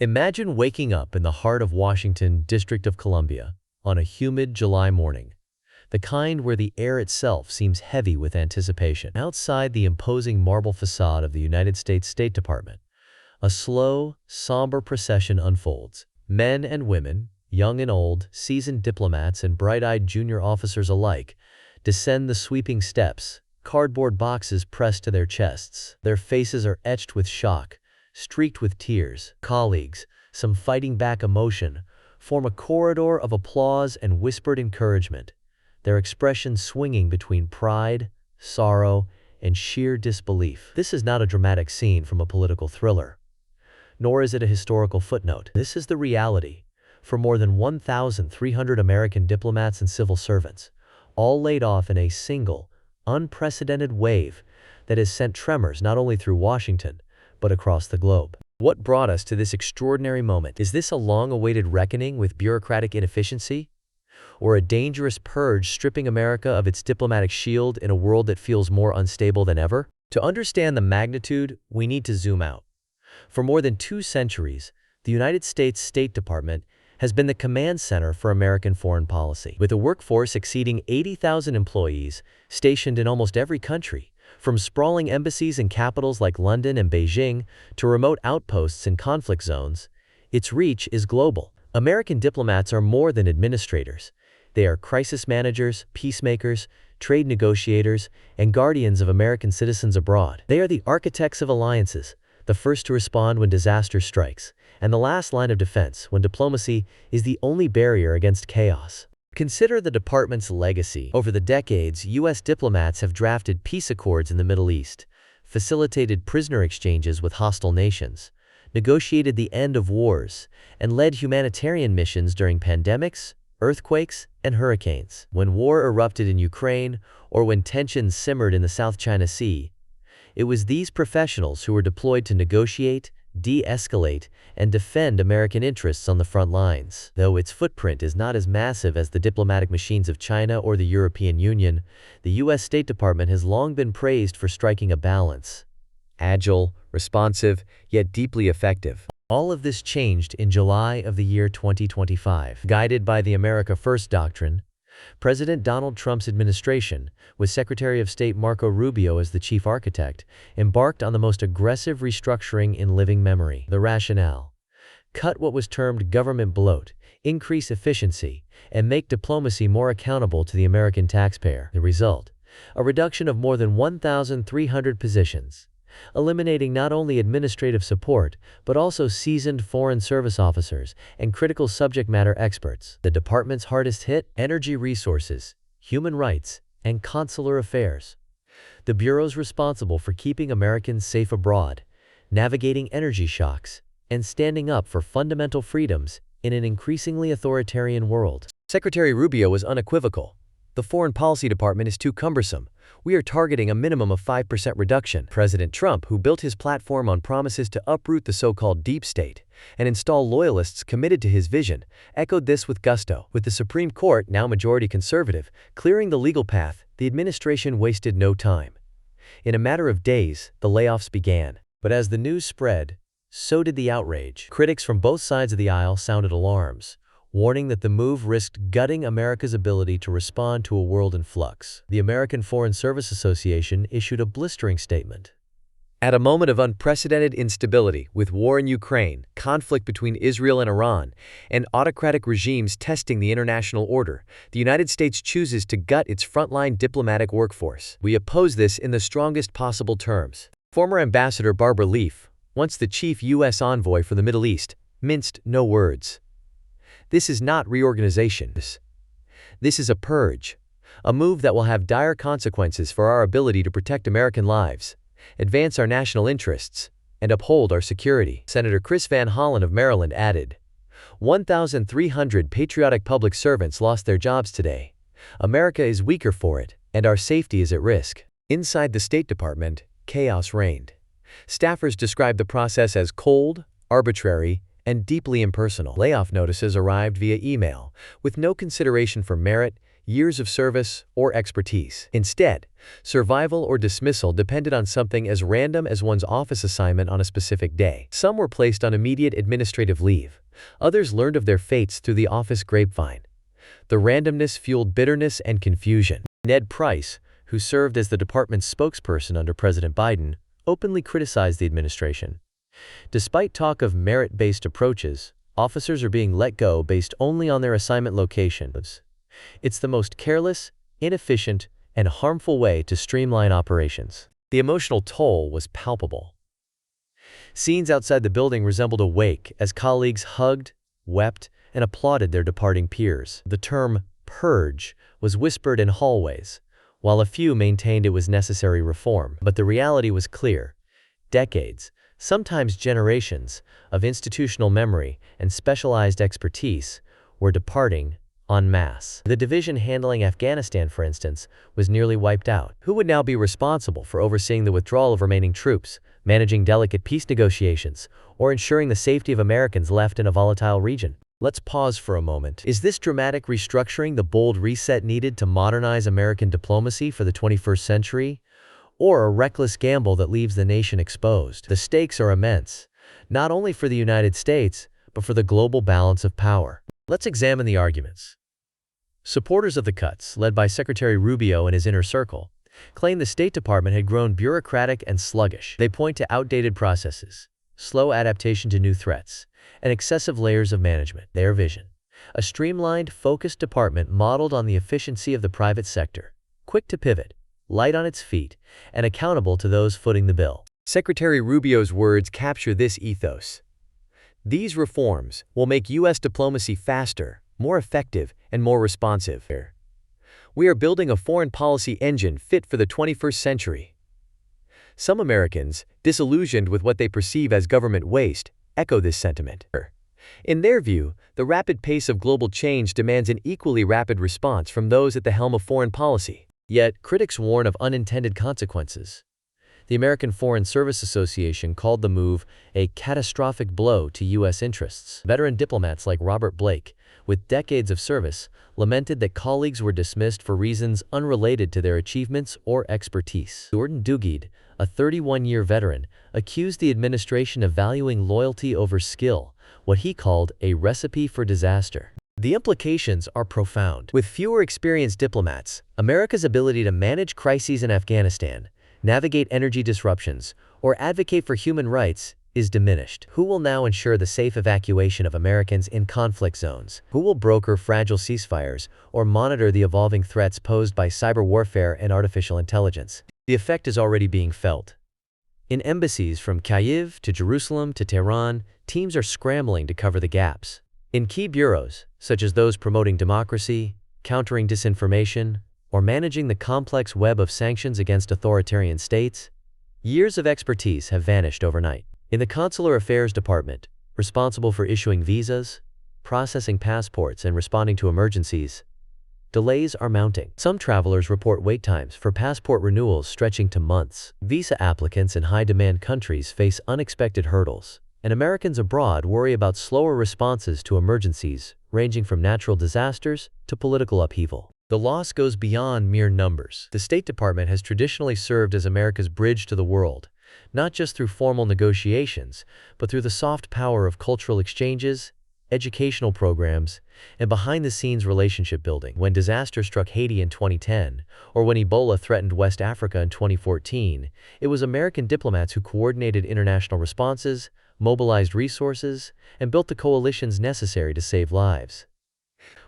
Imagine waking up in the heart of Washington, District of Columbia, on a humid July morning, the kind where the air itself seems heavy with anticipation. Outside the imposing marble facade of the United States State Department, a slow, somber procession unfolds. Men and women, young and old, seasoned diplomats and bright-eyed junior officers alike, descend the sweeping steps, cardboard boxes pressed to their chests. Their faces are etched with shock, streaked with tears. Colleagues, some fighting back emotion, form a corridor of applause and whispered encouragement, their expressions swinging between pride, sorrow, and sheer disbelief. This is not a dramatic scene from a political thriller, nor is it a historical footnote. This is the reality for more than 1,300 American diplomats and civil servants, all laid off in a single, unprecedented wave that has sent tremors not only through Washington, but across the globe. What brought us to this extraordinary moment? Is this a long-awaited reckoning with bureaucratic inefficiency? Or a dangerous purge stripping America of its diplomatic shield in a world that feels more unstable than ever? To understand the magnitude, we need to zoom out. For more than 2 centuries, the United States State Department has been the command center for American foreign policy. With a workforce exceeding 80,000 employees stationed in almost every country, from sprawling embassies in capitals like London and Beijing to remote outposts in conflict zones, its reach is global. American diplomats are more than administrators. They are crisis managers, peacemakers, trade negotiators, and guardians of American citizens abroad. They are the architects of alliances, the first to respond when disaster strikes, and the last line of defense when diplomacy is the only barrier against chaos. Consider the department's legacy. Over the decades, U.S. diplomats have drafted peace accords in the Middle East, facilitated prisoner exchanges with hostile nations, negotiated the end of wars, and led humanitarian missions during pandemics, earthquakes, and hurricanes. When war erupted in Ukraine, or when tensions simmered in the South China Sea, it was these professionals who were deployed to negotiate, de-escalate, and defend American interests on the front lines. Though its footprint is not as massive as the diplomatic machines of China or the European Union, the U.S. State Department has long been praised for striking a balance. Agile, responsive, yet deeply effective. All of this changed in July of the year 2025. Guided by the America First doctrine, President Donald Trump's administration, with Secretary of State Marco Rubio as the chief architect, embarked on the most aggressive restructuring in living memory. The rationale: cut what was termed government bloat, increase efficiency, and make diplomacy more accountable to the American taxpayer. The result: a reduction of more than 1,300 positions, eliminating not only administrative support, but also seasoned foreign service officers and critical subject matter experts. The department's hardest hit: energy resources, human rights, and consular affairs. The bureau's responsible for keeping Americans safe abroad, navigating energy shocks, and standing up for fundamental freedoms in an increasingly authoritarian world. Secretary Rubio was unequivocal. The Foreign Policy Department is too cumbersome. We are targeting a minimum of 5% reduction. President Trump, who built his platform on promises to uproot the so-called deep state and install loyalists committed to his vision, echoed this with gusto. With the Supreme Court, now majority conservative, clearing the legal path, the administration wasted no time. In a matter of days, the layoffs began. But as the news spread, so did the outrage. Critics from both sides of the aisle sounded alarms, warning that the move risked gutting America's ability to respond to a world in flux. The American Foreign Service Association issued a blistering statement. At a moment of unprecedented instability, with war in Ukraine, conflict between Israel and Iran, and autocratic regimes testing the international order, the United States chooses to gut its frontline diplomatic workforce. We oppose this in the strongest possible terms. Former Ambassador Barbara Leaf, once the chief U.S. envoy for the Middle East, minced no words. This is not reorganization. This is a purge, a move that will have dire consequences for our ability to protect American lives, advance our national interests, and uphold our security. Senator Chris Van Hollen of Maryland added, 1,300 patriotic public servants lost their jobs today. America is weaker for it, and our safety is at risk. Inside the State Department, chaos reigned. Staffers described the process as cold, arbitrary, and deeply impersonal. Layoff notices arrived via email, with no consideration for merit, years of service, or expertise. Instead, survival or dismissal depended on something as random as one's office assignment on a specific day. Some were placed on immediate administrative leave. Others learned of their fates through the office grapevine. The randomness fueled bitterness and confusion. Ned Price, who served as the department's spokesperson under President Biden, openly criticized the administration. Despite talk of merit-based approaches, officers are being let go based only on their assignment locations. It's the most careless, inefficient, and harmful way to streamline operations. The emotional toll was palpable. Scenes outside the building resembled a wake as colleagues hugged, wept, and applauded their departing peers. The term purge was whispered in hallways, while a few maintained it was necessary reform. But the reality was clear. Decades, sometimes generations, of institutional memory and specialized expertise were departing en masse. The division handling Afghanistan, for instance, was nearly wiped out. Who would now be responsible for overseeing the withdrawal of remaining troops, managing delicate peace negotiations, or ensuring the safety of Americans left in a volatile region? Let's pause for a moment. Is this dramatic restructuring the bold reset needed to modernize American diplomacy for the 21st century? Or a reckless gamble that leaves the nation exposed? The stakes are immense, not only for the United States, but for the global balance of power. Let's examine the arguments. Supporters of the cuts, led by Secretary Rubio and his inner circle, claim the State Department had grown bureaucratic and sluggish. They point to outdated processes, slow adaptation to new threats, and excessive layers of management. Their vision: a streamlined, focused department modeled on the efficiency of the private sector, quick to pivot, light on its feet, and accountable to those footing the bill. Secretary Rubio's words capture this ethos. These reforms will make U.S. diplomacy faster, more effective, and more responsive. We are building a foreign policy engine fit for the 21st century. Some Americans, disillusioned with what they perceive as government waste, echo this sentiment. In their view, the rapid pace of global change demands an equally rapid response from those at the helm of foreign policy. Yet, critics warn of unintended consequences. The American Foreign Service Association called the move a catastrophic blow to U.S. interests. Veteran diplomats like Robert Blake, with decades of service, lamented that colleagues were dismissed for reasons unrelated to their achievements or expertise. Gordon Duguid, a 31-year veteran, accused the administration of valuing loyalty over skill, what he called a recipe for disaster. The implications are profound. With fewer experienced diplomats, America's ability to manage crises in Afghanistan, navigate energy disruptions, or advocate for human rights is diminished. Who will now ensure the safe evacuation of Americans in conflict zones? Who will broker fragile ceasefires or monitor the evolving threats posed by cyber warfare and artificial intelligence? The effect is already being felt. In embassies from Kyiv to Jerusalem to Tehran, teams are scrambling to cover the gaps. In key bureaus, such as those promoting democracy, countering disinformation, or managing the complex web of sanctions against authoritarian states, years of expertise have vanished overnight. In the Consular Affairs Department, responsible for issuing visas, processing passports, and responding to emergencies, delays are mounting. Some travelers report wait times for passport renewals stretching to months. Visa applicants in high-demand countries face unexpected hurdles, and Americans abroad worry about slower responses to emergencies, ranging from natural disasters to political upheaval. The loss goes beyond mere numbers. The State Department has traditionally served as America's bridge to the world, not just through formal negotiations, but through the soft power of cultural exchanges, educational programs, and behind-the-scenes relationship building. When disaster struck Haiti in 2010, or when Ebola threatened West Africa in 2014, it was American diplomats who coordinated international responses, mobilized resources, and built the coalitions necessary to save lives.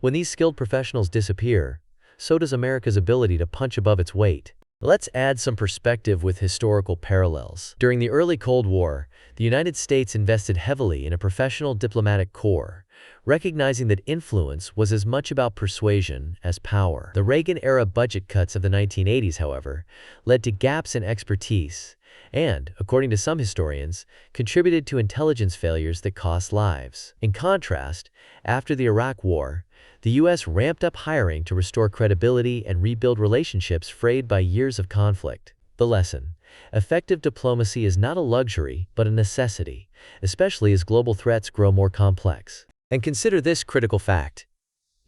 When these skilled professionals disappear, so does America's ability to punch above its weight. Let's add some perspective with historical parallels. During the early Cold War, the United States invested heavily in a professional diplomatic corps, recognizing that influence was as much about persuasion as power. The Reagan-era budget cuts of the 1980s, however, led to gaps in expertise and, according to some historians, contributed to intelligence failures that cost lives. In contrast, after the Iraq War, the U.S. ramped up hiring to restore credibility and rebuild relationships frayed by years of conflict. The lesson: effective diplomacy is not a luxury, but a necessity, especially as global threats grow more complex. And consider this critical fact.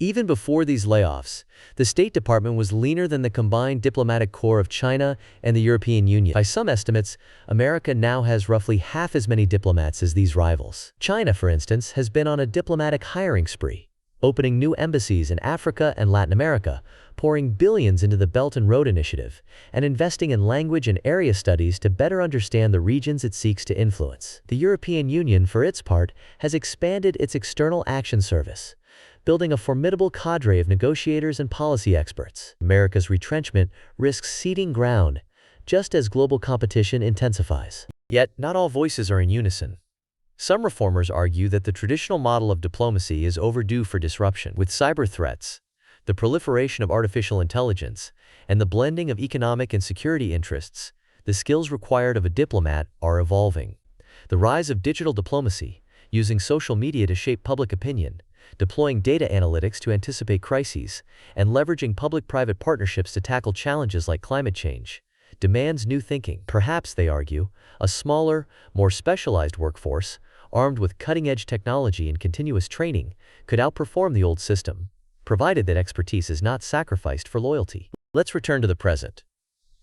Even before these layoffs, the State Department was leaner than the combined diplomatic corps of China and the European Union. By some estimates, America now has roughly half as many diplomats as these rivals. China, for instance, has been on a diplomatic hiring spree, opening new embassies in Africa and Latin America, pouring billions into the Belt and Road Initiative, and investing in language and area studies to better understand the regions it seeks to influence. The European Union, for its part, has expanded its External Action Service, building a formidable cadre of negotiators and policy experts. America's retrenchment risks ceding ground, just as global competition intensifies. Yet, not all voices are in unison. Some reformers argue that the traditional model of diplomacy is overdue for disruption. With cyber threats, the proliferation of artificial intelligence, and the blending of economic and security interests, the skills required of a diplomat are evolving. The rise of digital diplomacy, using social media to shape public opinion, deploying data analytics to anticipate crises, and leveraging public-private partnerships to tackle challenges like climate change, demands new thinking. Perhaps, they argue, a smaller, more specialized workforce, armed with cutting-edge technology and continuous training, could outperform the old system, provided that expertise is not sacrificed for loyalty. Let's return to the present.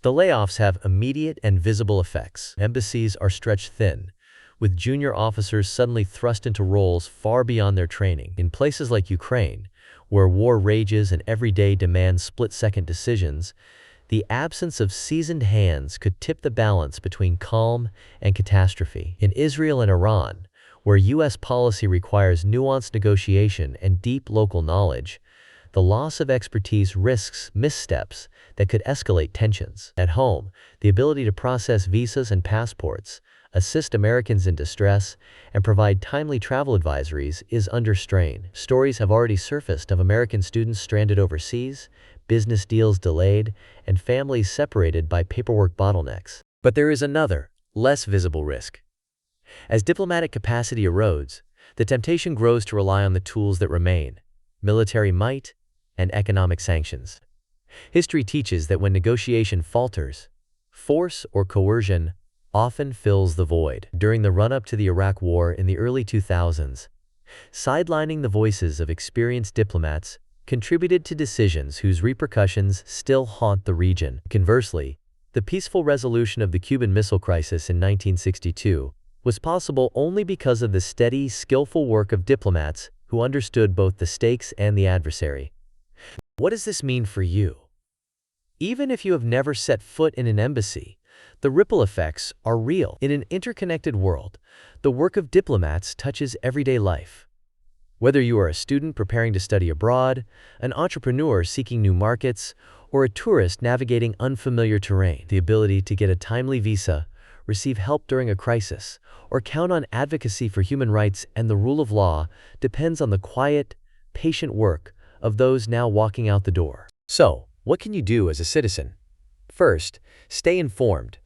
The layoffs have immediate and visible effects. Embassies are stretched thin, with junior officers suddenly thrust into roles far beyond their training. In places like Ukraine, where war rages and every day demands split-second decisions, the absence of seasoned hands could tip the balance between calm and catastrophe. In Israel and Iran, where U.S. policy requires nuanced negotiation and deep local knowledge, the loss of expertise risks missteps that could escalate tensions. At home, the ability to process visas and passports, assist Americans in distress, and provide timely travel advisories is under strain. Stories have already surfaced of American students stranded overseas, business deals delayed, and families separated by paperwork bottlenecks. But there is another, less visible risk. As diplomatic capacity erodes, the temptation grows to rely on the tools that remain: military might and economic sanctions. History teaches that when negotiation falters, force or coercion often fills the void. During the run-up to the Iraq War in the early 2000s, sidelining the voices of experienced diplomats contributed to decisions whose repercussions still haunt the region. Conversely, the peaceful resolution of the Cuban Missile Crisis in 1962 was possible only because of the steady, skillful work of diplomats who understood both the stakes and the adversary. What does this mean for you? Even if you have never set foot in an embassy, the ripple effects are real. In an interconnected world, the work of diplomats touches everyday life. Whether you are a student preparing to study abroad, an entrepreneur seeking new markets, or a tourist navigating unfamiliar terrain, the ability to get a timely visa, receive help during a crisis, or count on advocacy for human rights and the rule of law depends on the quiet, patient work of those now walking out the door. So, what can you do as a citizen? First, stay informed.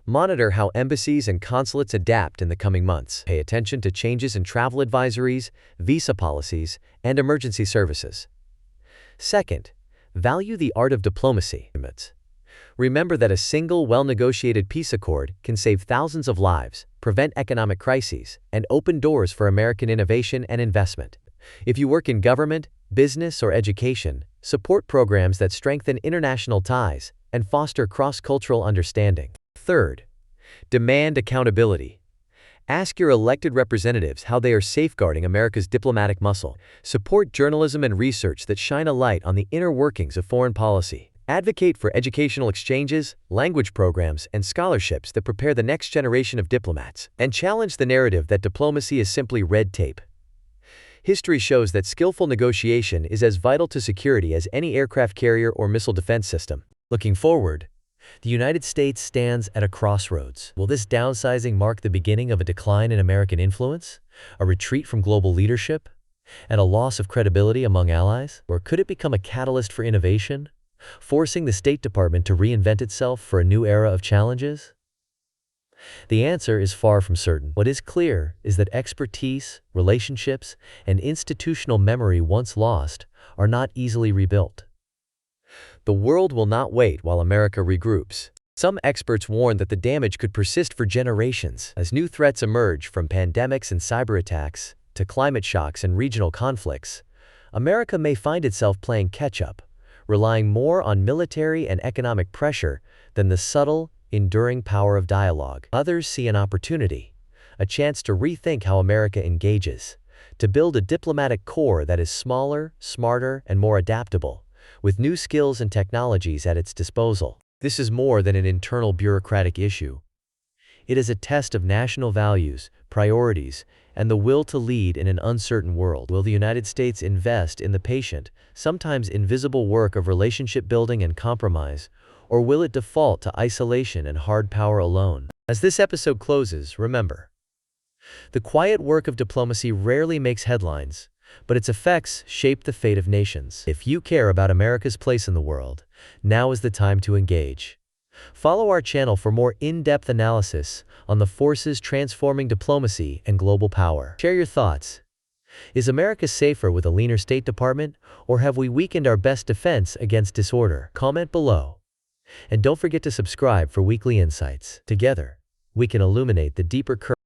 Monitor how embassies and consulates adapt in the coming months. Pay attention to changes in travel advisories, visa policies, and emergency services. Second, value the art of diplomacy. Remember that a single, well-negotiated peace accord can save thousands of lives, prevent economic crises, and open doors for American innovation and investment. If you work in government, business, or education, support programs that strengthen international ties and foster cross-cultural understanding. Third, demand accountability. Ask your elected representatives how they are safeguarding America's diplomatic muscle. Support journalism and research that shine a light on the inner workings of foreign policy. Advocate for educational exchanges, language programs, and scholarships that prepare the next generation of diplomats. And challenge the narrative that diplomacy is simply red tape. History shows that skillful negotiation is as vital to security as any aircraft carrier or missile defense system. Looking forward, the United States stands at a crossroads. Will this downsizing mark the beginning of a decline in American influence, a retreat from global leadership, and a loss of credibility among allies? Or could it become a catalyst for innovation, forcing the State Department to reinvent itself for a new era of challenges? The answer is far from certain. What is clear is that expertise, relationships, and institutional memory once lost are not easily rebuilt. The world will not wait while America regroups. Some experts warn that the damage could persist for generations. As new threats emerge, from pandemics and cyber attacks to climate shocks and regional conflicts, America may find itself playing catch-up, relying more on military and economic pressure than the subtle, enduring power of dialogue. Others see an opportunity, a chance to rethink how America engages, to build a diplomatic corps that is smaller, smarter, and more adaptable, with new skills and technologies at its disposal. This is more than an internal bureaucratic issue. It is a test of national values, priorities, and the will to lead in an uncertain world. Will the United States invest in the patient, sometimes invisible work of relationship building and compromise, or will it default to isolation and hard power alone? As this episode closes, remember, the quiet work of diplomacy rarely makes headlines, but its effects shape the fate of nations. If you care about America's place in the world, now is the time to engage. Follow our channel for more in-depth analysis on the forces transforming diplomacy and global power. Share your thoughts. Is America safer with a leaner State Department, or have we weakened our best defense against disorder? Comment below. And don't forget to subscribe for weekly insights. Together, we can illuminate the deeper currents